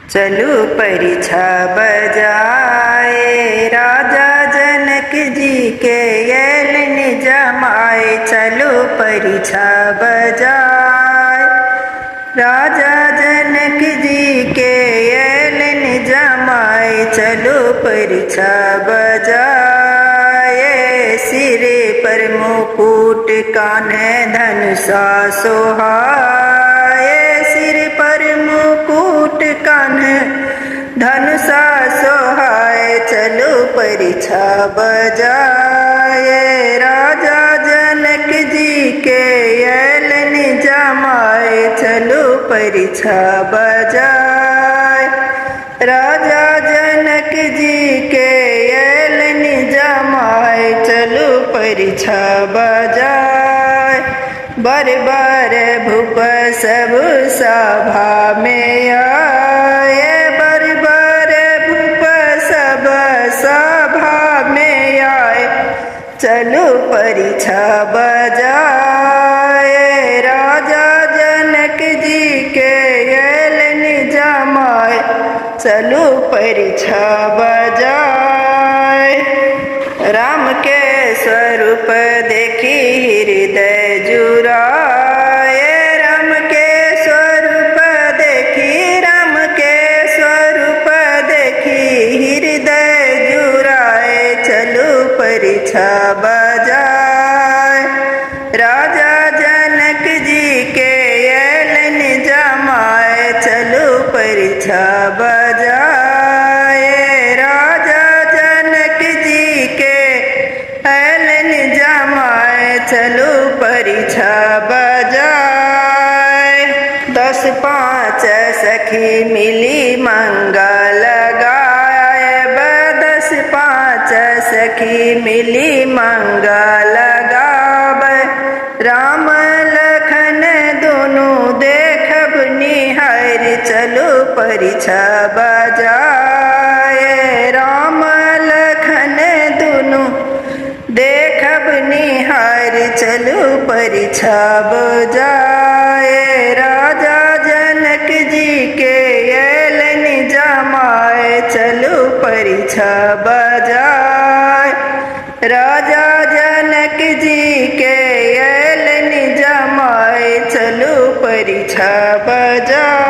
चलू परिछा बजाए, राजा जनक जी के येलन जमाए। चलू परिछा बजाए, राजा जनक जी के येलन जमाए। चलू परिछा बजाए, सिरे पर मुकुट कान्हे धनुषा सोहाए। सिर पर मुकुट कान्हे धनुषा सोहाए। चलो परिछा बजाए, राजा जनक जी के येलन जमाए। चलो परिछा बजाए, राजा जनक जी के येलन जमाए। चलो परिछा बजाए, बर बर भूप सब सभा में आए। बर बर भूप सब सभा में आए। चलो परिछा बजाए, राजा जनक जी के येलन जमाए। चलो परिछा बजाए, राम के स्वरूप देखी हृदय जुराए। राम के स्वरूप देखी, राम के स्वरूप देखी हृदय जुराए। चलो परिछा बजाए, राजा जनक जी के येलन जमाए। चलो परिछा बजाए, राजा जनक जी के येलन जमाए। चलो परिछा बजाए, 10 5 सखी मिली मंगल गाए। 10 5 सखी मिली मंगल गावे। राम लखन दोनों देखब निहार। चलो परिछा बजाए, राम लखन दोनों देखब निहार। चलो परिछा बजाए, राजा जनक जी के येलन जमाए। चलो परिछा बजाए, राजा जनक जी के येलन जमाए। चलो परिछा बजाए।